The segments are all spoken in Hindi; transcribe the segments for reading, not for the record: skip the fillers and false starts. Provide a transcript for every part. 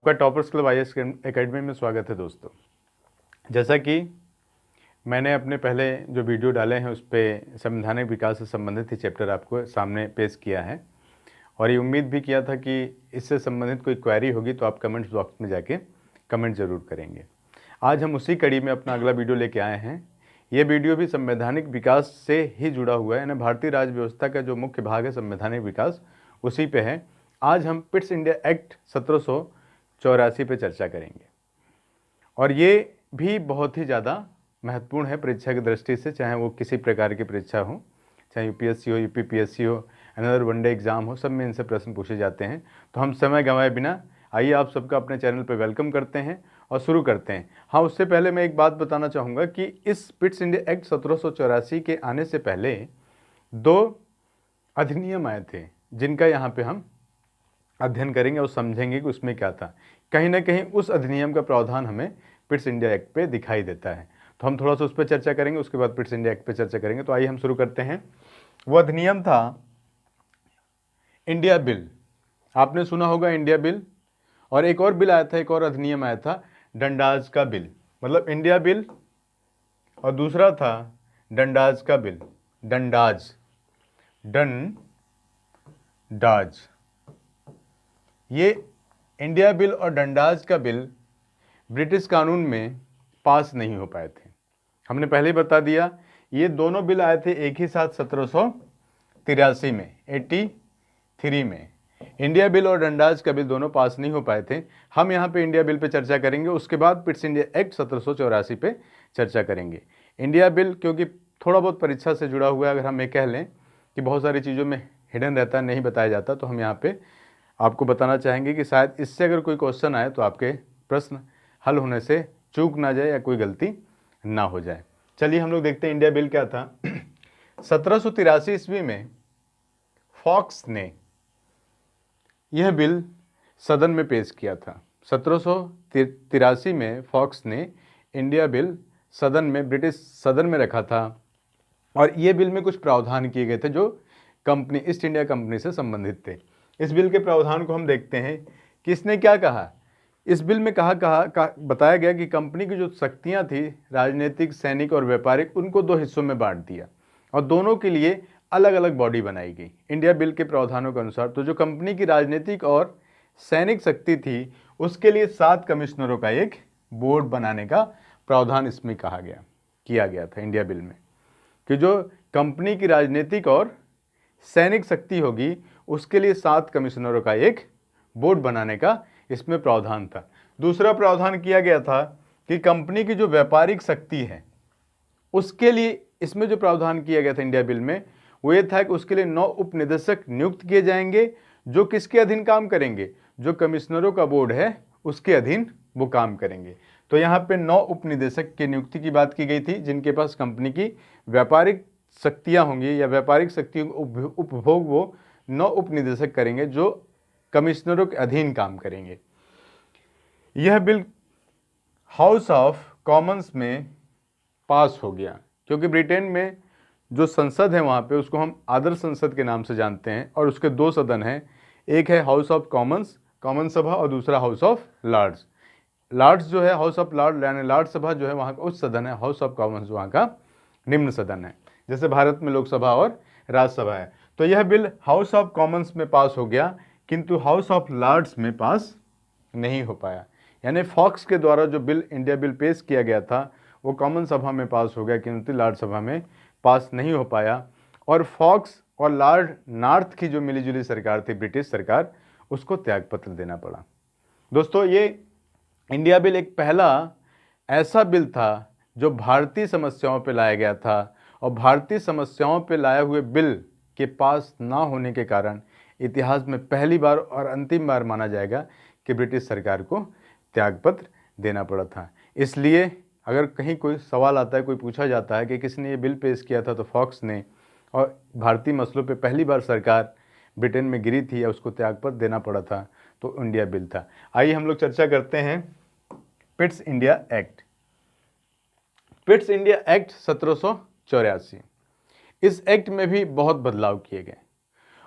आपका टॉपर्स क्लब IAS एकेडमी में स्वागत है दोस्तों। जैसा कि मैंने अपने पहले जो वीडियो डाले हैं उस पर संवैधानिक विकास से संबंधित ही चैप्टर आपको सामने पेश किया है और ये उम्मीद भी किया था कि इससे संबंधित कोई क्वेरी होगी तो आप कमेंट्स बॉक्स में जाके कमेंट ज़रूर करेंगे। आज हम उसी कड़ी में अपना अगला वीडियो लेके आए हैं। ये वीडियो भी संवैधानिक विकास से ही जुड़ा हुआ है, यानी भारतीय राज्य व्यवस्था का जो मुख्य भाग है संवैधानिक विकास, उसी पे है। आज हम पिट्स इंडिया एक्ट 1784 पे चर्चा करेंगे और ये भी बहुत ही ज़्यादा महत्वपूर्ण है परीक्षा की दृष्टि से, चाहे वो किसी प्रकार की परीक्षा हो, चाहे UPSC हो, UPPSC हो, अनदर वनडे एग्ज़ाम हो, सब में इनसे प्रश्न पूछे जाते हैं। तो हम समय गंवाए बिना आइए आप सबका अपने चैनल पर वेलकम करते हैं और शुरू करते हैं। हाँ, उससे पहले मैं एक बात बताना चाहूँगा कि इस पिट्स इंडिया एक्ट 1784 के आने से पहले 2 अधिनियम आए थे जिनका यहाँ पे हम अध्ययन करेंगे और समझेंगे कि उसमें क्या था। कहीं ना कहीं उस अधिनियम का प्रावधान हमें पिट्स इंडिया एक्ट पे दिखाई देता है, तो हम थोड़ा सा उस पर चर्चा करेंगे, उसके बाद पिट्स इंडिया एक्ट पे चर्चा करेंगे। तो आइए हम शुरू करते हैं। वो अधिनियम था इंडिया बिल। आपने सुना होगा इंडिया बिल, और एक और बिल आया था, एक और अधिनियम आया था डंडाज का बिल। मतलब इंडिया बिल और दूसरा था डंडाज का बिल। डंडाज, डंडाज, ये इंडिया बिल और डंडाज का बिल ब्रिटिश कानून में पास नहीं हो पाए थे। हमने पहले ही बता दिया, ये दोनों बिल आए थे एक ही साथ 1783 में, 83 में। इंडिया बिल और डंडाज का बिल दोनों पास नहीं हो पाए थे। हम यहाँ पे इंडिया बिल पे चर्चा करेंगे, उसके बाद पिट्स इंडिया एक्ट 1784 पे चर्चा करेंगे। इंडिया बिल क्योंकि थोड़ा बहुत परीक्षा से जुड़ा हुआ है, अगर हम ये कह लें कि बहुत सारी चीज़ों में हिडन रहता है, नहीं बताया जाता, तो हम यहाँ पे आपको बताना चाहेंगे कि शायद इससे अगर कोई क्वेश्चन आए तो आपके प्रश्न हल होने से चूक ना जाए या कोई गलती ना हो जाए। चलिए हम लोग देखते हैं इंडिया बिल क्या था। 1783 ईस्वी में फॉक्स ने यह बिल सदन में पेश किया था। 1783 में फॉक्स ने इंडिया बिल सदन में, ब्रिटिश सदन में रखा था और ये बिल में कुछ प्रावधान किए गए थे जो कंपनी, ईस्ट इंडिया कंपनी से संबंधित थे। इस बिल के प्रावधान को हम देखते हैं कि इसने क्या कहा। इस बिल में बताया गया कि कंपनी की जो शक्तियां थी, राजनीतिक, सैनिक और व्यापारिक, उनको 2 हिस्सों में बांट दिया और दोनों के लिए अलग अलग बॉडी बनाई गई इंडिया बिल के प्रावधानों के अनुसार। तो जो कंपनी की राजनीतिक और सैनिक शक्ति थी उसके लिए 7 कमिश्नरों का एक बोर्ड बनाने का प्रावधान इसमें किया गया था इंडिया बिल में, कि जो कंपनी की राजनीतिक और सैनिक शक्ति होगी उसके लिए 7 कमिश्नरों का एक बोर्ड बनाने का इसमें प्रावधान था। दूसरा प्रावधान किया गया था कि कंपनी की जो व्यापारिक शक्ति है उसके लिए इसमें जो प्रावधान किया गया था इंडिया बिल में, वो ये था कि उसके लिए 9 उपनिदेशक नियुक्त किए जाएंगे जो किसके अधीन काम करेंगे, जो कमिश्नरों का बोर्ड है उसके अधीन वो काम करेंगे। तो यहाँ पे 9 उपनिदेशक की नियुक्ति की बात की गई थी जिनके पास कंपनी की व्यापारिक शक्तियाँ होंगी या व्यापारिक शक्तियों का उपभोग वो 9 उपनिदेशक करेंगे जो कमिश्नरों के अधीन काम करेंगे। यह बिल हाउस ऑफ कॉमन्स में पास हो गया, क्योंकि ब्रिटेन में जो संसद है वहाँ पे उसको हम आदर्श संसद के नाम से जानते हैं और उसके 2 सदन हैं, एक है हाउस ऑफ कॉमन्स, कॉमन सभा, और दूसरा हाउस ऑफ लॉर्ड्स। लॉर्ड्स जो है हाउस ऑफ लॉर्ड, यानी लॉर्ड सभा जो है वहाँ का उच्च सदन है, हाउस ऑफ कॉमन्स वहाँ का निम्न सदन है, जैसे भारत में लोकसभा और राज्यसभा है। तो यह बिल हाउस ऑफ कॉमन्स में पास हो गया किंतु हाउस ऑफ लॉर्ड्स में पास नहीं हो पाया। यानी फॉक्स के द्वारा जो बिल, इंडिया बिल पेश किया गया था वो कॉमन सभा में पास हो गया किंतु लॉर्ड सभा में पास नहीं हो पाया। और फॉक्स और लॉर्ड नॉर्थ की जो मिलीजुली सरकार थी, ब्रिटिश सरकार, उसको त्यागपत्र देना पड़ा। दोस्तों, ये इंडिया बिल एक पहला ऐसा बिल था जो भारतीय समस्याओं पर लाया गया था और भारतीय समस्याओं पर लाए हुए बिल के पास ना होने के कारण इतिहास में पहली बार और अंतिम बार माना जाएगा कि ब्रिटिश सरकार को त्यागपत्र देना पड़ा था। इसलिए अगर कहीं कोई सवाल आता है, कोई पूछा जाता है कि किसने ये बिल पेश किया था, तो फॉक्स ने, और भारतीय मसलों पे पहली बार सरकार ब्रिटेन में गिरी थी या उसको त्यागपत्र देना पड़ा था, तो इंडिया बिल था। आइए हम लोग चर्चा करते हैं Pitt's India act. Pitt's India act 1784, इस एक्ट में भी बहुत बदलाव किए गए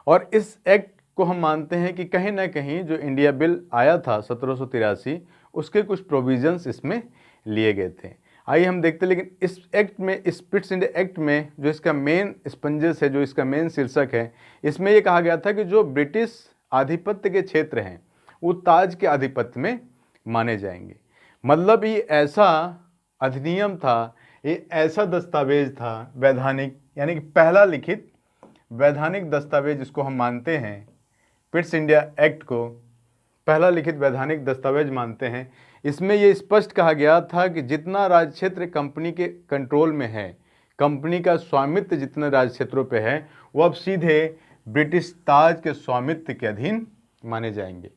और इस एक्ट को हम मानते हैं कि कहीं ना कहीं जो इंडिया बिल आया था 1783 उसके कुछ प्रोविजंस इसमें लिए गए थे। आइए हम देखते हैं, लेकिन इस एक्ट में, इस पिट्स इंडिया एक्ट में जो इसका मेन स्पंजस है, जो इसका मेन शीर्षक है, इसमें ये कहा गया था कि जो ब्रिटिश आधिपत्य के क्षेत्र हैं वो ताज के आधिपत्य में माने जाएंगे। मतलब ये ऐसा अधिनियम था, ये ऐसा दस्तावेज था वैधानिक, यानी कि पहला लिखित वैधानिक दस्तावेज जिसको हम मानते हैं, पिट्स इंडिया एक्ट को पहला लिखित वैधानिक दस्तावेज मानते हैं। इसमें ये स्पष्ट कहा गया था कि जितना राज्य क्षेत्र कंपनी के कंट्रोल में है, कंपनी का स्वामित्व जितने राज्य क्षेत्रों पे है, वो अब सीधे ब्रिटिश ताज के स्वामित्व के अधीन माने जाएंगे।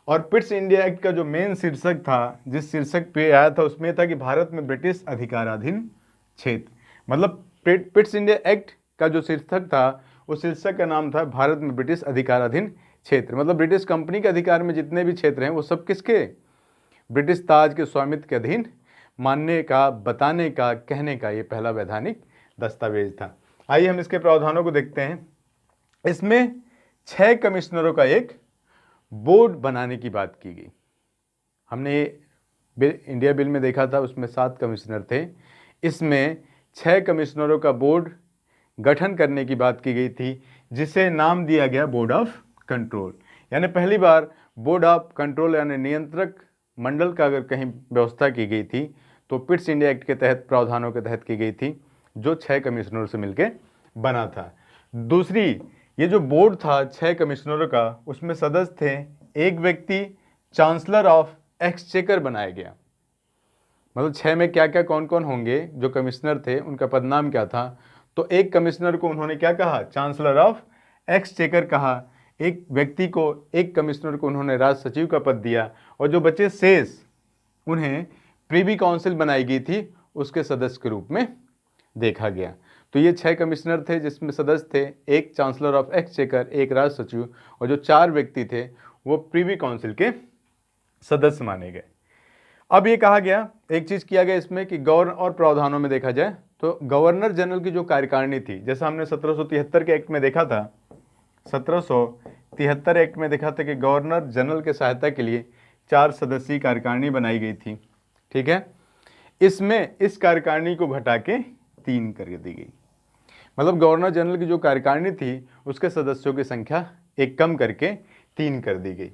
और पिट्स इंडिया एक्ट का जो मेन शीर्षक था, जिस शीर्षक पे आया था, उसमें था कि भारत में ब्रिटिश अधिकाराधीन क्षेत्र। मतलब पिट्स इंडिया एक्ट का जो शीर्षक था, उस शीर्षक का नाम था भारत में ब्रिटिश अधिकाराधीन क्षेत्र। मतलब ब्रिटिश कंपनी के अधिकार में जितने भी क्षेत्र हैं वो सब किसके, ब्रिटिश ताज के स्वामित्व के अधीन मानने का, बताने का, कहने का ये पहला वैधानिक दस्तावेज था। आइए हम इसके प्रावधानों को देखते हैं। इसमें 6 कमिश्नरों का एक बोर्ड बनाने की बात की गई। हमने इंडिया बिल में देखा था, उसमें 7 कमिश्नर थे, इसमें 6 कमिश्नरों का बोर्ड गठन करने की बात की गई थी, जिसे नाम दिया गया बोर्ड ऑफ कंट्रोल। यानी पहली बार बोर्ड ऑफ कंट्रोल यानी नियंत्रक मंडल का अगर कहीं व्यवस्था की गई थी तो पिट्स इंडिया एक्ट के तहत, प्रावधानों के तहत की गई थी, जो 6 कमिश्नरों से मिलकर बना था। दूसरी, ये जो बोर्ड था 6 कमिश्नरों का, उसमें सदस्य थे, एक व्यक्ति चांसलर ऑफ एक्सचेकर बनाया गया। मतलब 6 में क्या क्या कौन कौन होंगे, जो कमिश्नर थे उनका पदनाम क्या था, तो एक कमिश्नर को उन्होंने क्या कहा, चांसलर ऑफ एक्सचेकर कहा। एक व्यक्ति को, एक कमिश्नर को उन्होंने राज सचिव का पद दिया, और जो बचे शेष उन्हें प्रीवी काउंसिल बनाई गई थी, उसके सदस्य के रूप में देखा गया। तो ये 6 कमिश्नर थे, जिसमें सदस्य थे एक चांसलर ऑफ एक्सचेकर, एक राज सचिव, और जो 4 व्यक्ति थे वो प्रीवी काउंसिल के सदस्य माने गए। अब ये कहा गया, एक चीज़ किया गया इसमें कि गवर्नर और प्रावधानों में देखा जाए तो गवर्नर जनरल की जो कार्यकारिणी थी, जैसा हमने 1773 के एक्ट में देखा था, 1773 एक्ट में देखा था कि गवर्नर जनरल के सहायता के लिए 4 सदस्यीय कार्यकारिणी बनाई गई थी। ठीक है, इसमें इस कार्यकारिणी को घटा के 3 कर दी गई। मतलब गवर्नर जनरल की जो कार्यकारिणी थी उसके सदस्यों की संख्या एक कम करके 3 कर दी गई।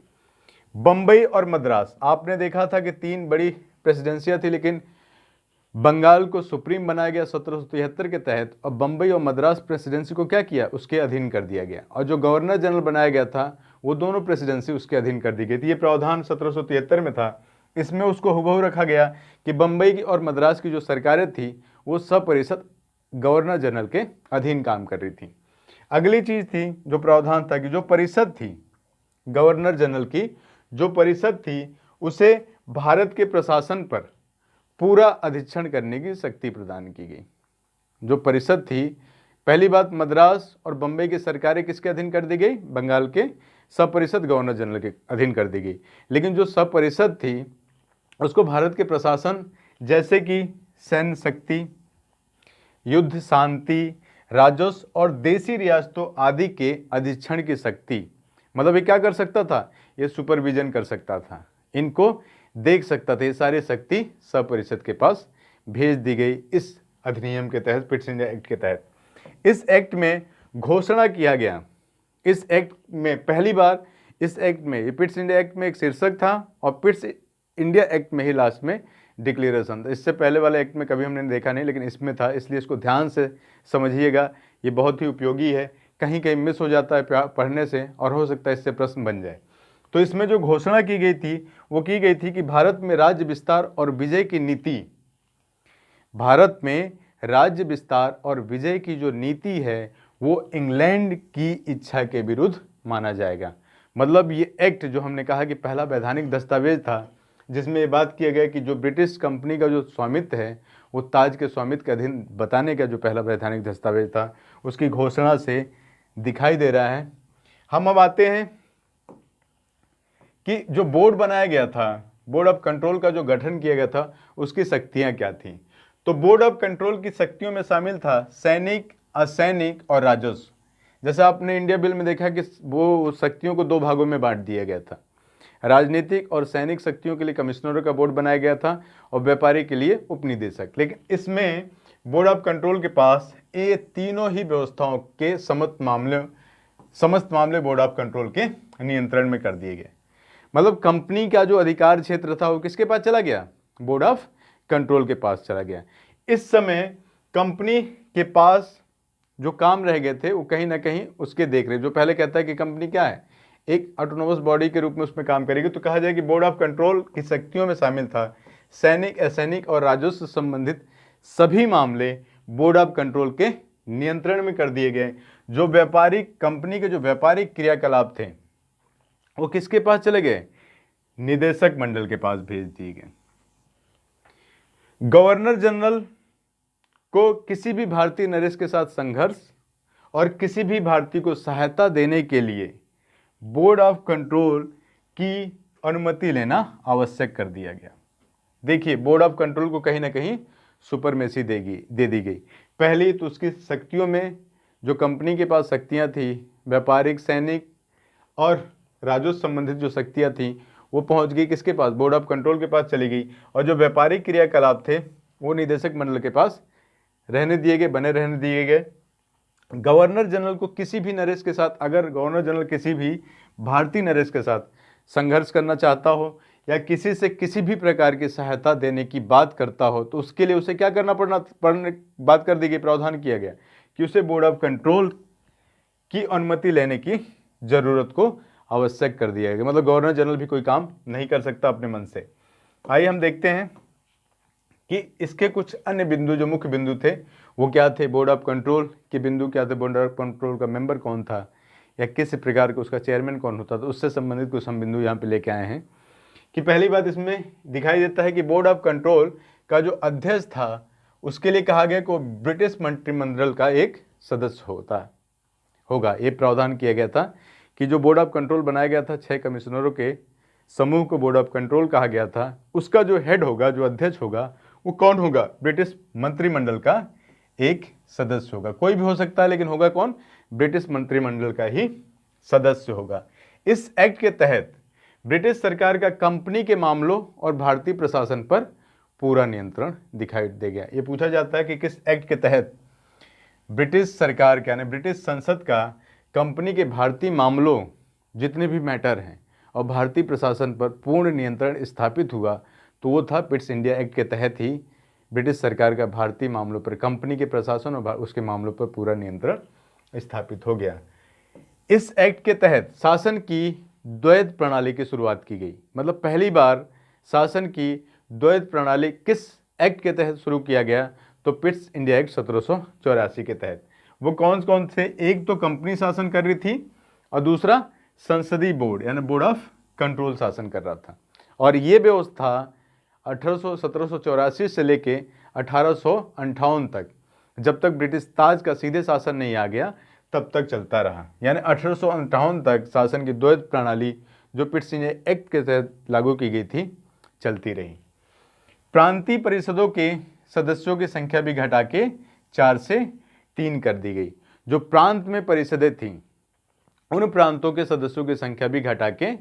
बम्बई और मद्रास, आपने देखा था कि 3 बड़ी प्रेसिडेंसियां थी, लेकिन बंगाल को सुप्रीम बनाया गया 1773 के तहत, और बम्बई और मद्रास प्रेसिडेंसी को क्या किया, उसके अधीन कर दिया गया। और जो गवर्नर जनरल बनाया गया था वो दोनों प्रेसिडेंसी उसके अधीन कर दी गई थी। ये प्रावधान 1773 में था। इसमें उसको हुबहू रखा गया कि बम्बई की और मद्रास की जो सरकारें थी वो सपरिषद गवर्नर जनरल के अधीन काम कर रही थी। अगली चीज़ थी, जो प्रावधान था कि जो परिषद थी, गवर्नर जनरल की जो परिषद थी, उसे भारत के प्रशासन पर पूरा अधीक्षण करने की शक्ति प्रदान की गई। जो परिषद थी, पहली बात, मद्रास और बम्बई की सरकारें किसके अधीन कर दी गई, बंगाल के सपरिषद गवर्नर जनरल के अधीन कर दी गई। लेकिन जो सपरिषद थी उसको भारत के प्रशासन, जैसे कि सैन्य शक्ति, युद्ध, शांति, राजस्व और देसी रियासतों आदि के अधीक्षण की शक्ति, मतलब ये क्या कर सकता था, ये सुपरविजन कर सकता था, इनको देख सकता था, ये सारी शक्ति सपरिषद के पास भेज दी गई इस अधिनियम के तहत, पिट्स इंडिया एक्ट के तहत। इस एक्ट में घोषणा किया गया, इस एक्ट में पहली बार, इस एक्ट में, ये पिट्स इंडिया एक्ट में एक शीर्षक था और पिट्स इंडिया एक्ट में ही लास्ट में डिक्लेरेशन था। इससे पहले वाले एक्ट में कभी हमने देखा नहीं, लेकिन इसमें था, इसलिए इसको ध्यान से समझिएगा, ये बहुत ही उपयोगी है। कहीं कहीं मिस हो जाता है पढ़ने से, और हो सकता है इससे प्रश्न बन जाए। तो इसमें जो घोषणा की गई थी वो की गई थी कि भारत में राज्य विस्तार और विजय की नीति, भारत में राज्य विस्तार और विजय की जो नीति है वो इंग्लैंड की इच्छा के विरुद्ध माना जाएगा। मतलब ये एक्ट जो हमने कहा कि पहला वैधानिक दस्तावेज था, जिसमें ये बात किया गया कि जो ब्रिटिश कंपनी का जो स्वामित्व है वो ताज के स्वामित्व के अधीन बताने का जो पहला वैधानिक दस्तावेज था, उसकी घोषणा से दिखाई दे रहा है। हम अब आते हैं कि जो बोर्ड बनाया गया था, बोर्ड ऑफ कंट्रोल का जो गठन किया गया था, उसकी शक्तियां क्या थी। तो बोर्ड ऑफ कंट्रोल की शक्तियों में शामिल था सैनिक, असैनिक और राजस्व। जैसे आपने इंडिया बिल में देखा कि वो शक्तियों को दो भागों में बांट दिया गया था। राजनीतिक और सैनिक शक्तियों के लिए कमिश्नरों का बोर्ड बनाया गया था और व्यापारी के लिए उपनिदेशक। लेकिन इसमें बोर्ड ऑफ कंट्रोल के पास ये तीनों ही व्यवस्थाओं के समस्त मामले बोर्ड ऑफ कंट्रोल के नियंत्रण में कर दिए गए। मतलब कंपनी का जो अधिकार क्षेत्र था वो किसके पास चला गया? बोर्ड ऑफ कंट्रोल के पास चला गया। इस समय कंपनी के पास जो काम रह गए थे वो कहीं ना कहीं उसके देख रहे, जो पहले कहता है कि कंपनी क्या है, एक ऑटोनोमस बॉडी के रूप में उसमें काम करेगी, तो कहा जाए कि बोर्ड ऑफ कंट्रोल की शक्तियों में शामिल था सैनिक, असैनिक और राजस्व संबंधित सभी मामले बोर्ड ऑफ कंट्रोल के नियंत्रण में कर दिए गए। जो व्यापारिक कंपनी के जो व्यापारिक क्रियाकलाप थे वो किसके पास चले गए? निदेशक मंडल के पास भेज दिए गए। गवर्नर जनरल को किसी भी भारतीय नरेश के साथ संघर्ष और किसी भी भारतीय को सहायता देने के लिए बोर्ड ऑफ कंट्रोल की अनुमति लेना आवश्यक कर दिया गया। देखिए, बोर्ड ऑफ कंट्रोल को कहीं ना कहीं सुपरमेसी दे दी गई। पहली तो उसकी शक्तियों में जो कंपनी के पास शक्तियां थी, व्यापारिक, सैनिक और राजस्व संबंधित जो शक्तियां थी वो पहुंच गई किसके पास? बोर्ड ऑफ कंट्रोल के पास चली गई। और जो व्यापारिक क्रियाकलाप थे वो निदेशक मंडल के पास रहने दिए गए, बने रहने दिए गए। गवर्नर जनरल को किसी भी नरेश के साथ, अगर गवर्नर जनरल किसी भी भारतीय नरेश के साथ संघर्ष करना चाहता हो या किसी से किसी भी प्रकार की सहायता देने की बात करता हो तो उसके लिए उसे क्या करना बात कर दी गई, प्रावधान किया गया कि उसे बोर्ड ऑफ कंट्रोल की अनुमति लेने की जरूरत को आवश्यक कर दिया गया। मतलब गवर्नर जनरल भी कोई काम नहीं कर सकता अपने मन से। आइए हम देखते हैं कि इसके कुछ अन्य बिंदु, जो मुख्य बिंदु थे वो क्या थे। बोर्ड ऑफ कंट्रोल के बिंदु क्या थे, बोर्ड ऑफ कंट्रोल का मेंबर कौन था या किस प्रकार का उसका चेयरमैन कौन होता था, उससे संबंधित कुछ हम बिंदु यहाँ पे लेके आए हैं। कि पहली बात इसमें दिखाई देता है कि बोर्ड ऑफ कंट्रोल का जो अध्यक्ष था उसके लिए कहा गया कि वो ब्रिटिश मंत्रिमंडल का एक सदस्य होगा। ये प्रावधान किया गया था कि जो बोर्ड ऑफ कंट्रोल बनाया गया था 6 कमिश्नरों के समूह को बोर्ड ऑफ कंट्रोल कहा गया था, उसका जो हेड होगा, जो अध्यक्ष होगा, वो कौन होगा? ब्रिटिश मंत्रिमंडल का एक सदस्य होगा। कोई भी हो सकता है लेकिन होगा कौन? ब्रिटिश मंत्रिमंडल का ही सदस्य होगा। इस एक्ट के तहत ब्रिटिश सरकार का कंपनी के मामलों और भारतीय प्रशासन पर पूरा नियंत्रण दिखाई दे गया। ये पूछा जाता है कि किस एक्ट के तहत ब्रिटिश सरकार यानी ब्रिटिश संसद का कंपनी के भारतीय मामलों, जितने भी मैटर हैं, और भारतीय प्रशासन पर पूर्ण नियंत्रण स्थापित हुआ, तो वो था पिट्स इंडिया एक्ट के तहत ही ब्रिटिश सरकार का भारतीय मामलों पर, कंपनी के प्रशासन और उसके मामलों पर पूरा नियंत्रण स्थापित हो गया। इस एक्ट के तहत शासन की द्वैध प्रणाली की शुरुआत की गई। मतलब पहली बार शासन की द्वैध प्रणाली किस एक्ट के तहत शुरू किया गया? तो पिट्स इंडिया एक्ट 1784 के तहत। वो कौन से? एक तो कंपनी शासन कर रही थी और दूसरा संसदीय बोर्ड यानी बोर्ड ऑफ कंट्रोल शासन कर रहा था। और ये व्यवस्था 1784 से लेके 1858 तक, जब तक ब्रिटिश ताज का सीधे शासन नहीं आ गया तब तक चलता रहा। यानी 1858 तक शासन की द्वैध प्रणाली जो पिट्स इंडिया एक्ट के तहत लागू की गई थी चलती रही। प्रांतीय परिषदों के सदस्यों की संख्या भी घटा के 4 से 3 कर दी गई। जो प्रांत में परिषदें थीं उन प्रांतों के सदस्यों की संख्या भी घटा के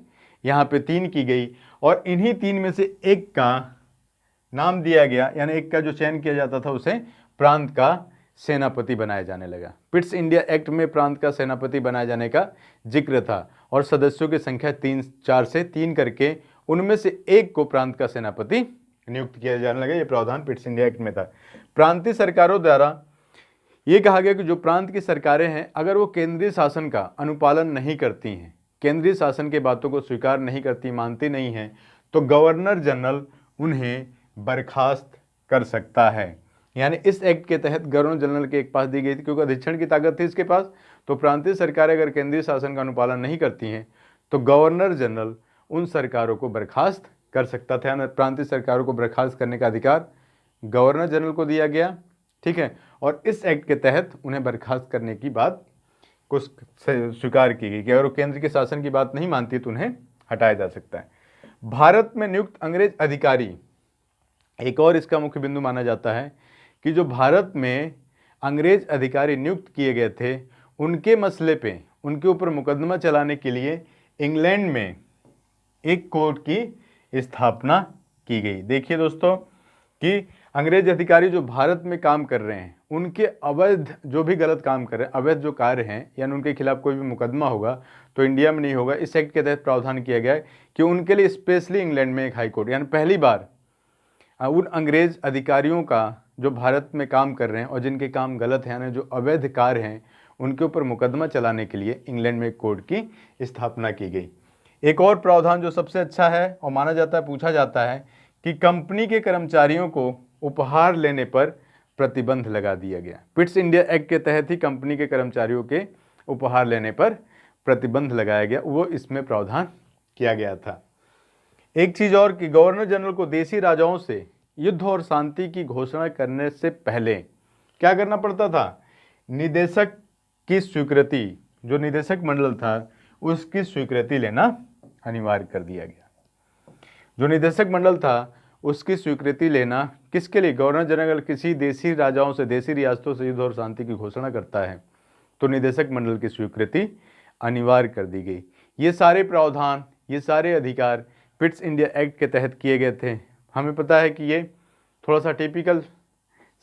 यहाँ पे 3 की गई और इन्हीं 3 में से एक का नाम दिया गया, यानी एक का जो चयन किया जाता था उसे प्रांत का सेनापति बनाया जाने लगा। पिट्स इंडिया एक्ट में प्रांत का सेनापति बनाए जाने का जिक्र था और सदस्यों की संख्या 4 से 3 करके उनमें से एक को प्रांत का सेनापति नियुक्त किया जाने लगा। ये प्रावधान पिट्स इंडिया एक्ट में था। प्रांतीय सरकारों द्वारा ये कहा गया कि जो प्रांत की सरकारें हैं अगर वो केंद्रीय शासन का अनुपालन नहीं करती हैं, केंद्रीय शासन की बातों को स्वीकार नहीं करती, मानती नहीं हैं, तो गवर्नर जनरल उन्हें बर्खास्त कर सकता है। यानी इस एक्ट के तहत गवर्नर जनरल के एक पास दी गई थी, क्योंकि अधीक्षण की ताकत थी इसके पास। तो प्रांतीय सरकारें अगर केंद्रीय शासन का अनुपालन नहीं करती हैं तो गवर्नर जनरल उन सरकारों को बर्खास्त कर सकता था। यानी प्रांतीय सरकारों को बर्खास्त करने का अधिकार गवर्नर जनरल को दिया गया, ठीक है। और इस एक्ट के तहत उन्हें बर्खास्त करने की बात को स्वीकार की गई कि अगर वो केंद्र के शासन की बात नहीं मानती तो उन्हें हटाया जा सकता है। भारत में नियुक्त अंग्रेज अधिकारी, एक और इसका मुख्य बिंदु माना जाता है कि जो भारत में अंग्रेज अधिकारी नियुक्त किए गए थे उनके मसले पे उनके ऊपर मुकदमा चलाने के लिए इंग्लैंड में एक कोर्ट की स्थापना की गई। देखिए दोस्तों कि अंग्रेज अधिकारी जो भारत में काम कर रहे हैं उनके अवैध जो भी गलत काम कर रहे हैं, अवैध जो कार्य हैं, यानी उनके खिलाफ कोई भी मुकदमा होगा तो इंडिया में नहीं होगा। इस एक्ट के तहत प्रावधान किया गया है कि उनके लिए स्पेशली इंग्लैंड में एक हाई कोर्ट, यानी पहली बार उन अंग्रेज अधिकारियों का जो भारत में काम कर रहे हैं और जिनके काम गलत हैं, यानी जो अवैध कार्य हैं, उनके ऊपर मुकदमा चलाने के लिए इंग्लैंड में एक कोर्ट की स्थापना की गई। एक और प्रावधान जो सबसे अच्छा है और माना जाता है, पूछा जाता है कि कंपनी के कर्मचारियों को उपहार लेने पर प्रतिबंध लगा दिया गया। पिट्स इंडिया एक्ट के तहत ही कंपनी के कर्मचारियों के उपहार लेने पर प्रतिबंध लगाया गया, वो इसमें प्रावधान किया गया था। एक चीज़ और कि गवर्नर जनरल को देशी राजाओं से युद्ध और शांति की घोषणा करने से पहले क्या करना पड़ता था? निदेशक की स्वीकृति, जो निदेशक मंडल था उसकी स्वीकृति लेना अनिवार्य कर दिया गया। जो निदेशक मंडल था उसकी स्वीकृति लेना किसके लिए? गवर्नर जनरल किसी देशी राजाओं से, देशी रियासतों से युद्ध और शांति की घोषणा करता है तो निदेशक मंडल की स्वीकृति अनिवार्य कर दी गई। ये सारे प्रावधान, ये सारे अधिकार पिट्स इंडिया एक्ट के तहत किए गए थे। हमें पता है कि ये थोड़ा सा टिपिकल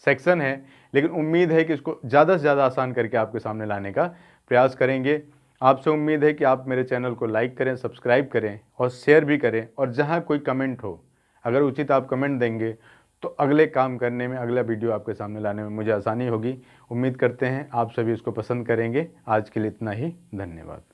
सेक्शन है, लेकिन उम्मीद है कि इसको ज़्यादा से ज़्यादा आसान करके आपके सामने लाने का प्रयास करेंगे। आपसे उम्मीद है कि आप मेरे चैनल को लाइक करें, सब्सक्राइब करें और शेयर भी करें, और जहाँ कोई कमेंट हो, अगर उचित आप कमेंट देंगे तो अगले काम करने में, अगला वीडियो आपके सामने लाने में मुझे आसानी होगी। उम्मीद करते हैं आप सभी इसको पसंद करेंगे। आज के लिए इतना ही, धन्यवाद।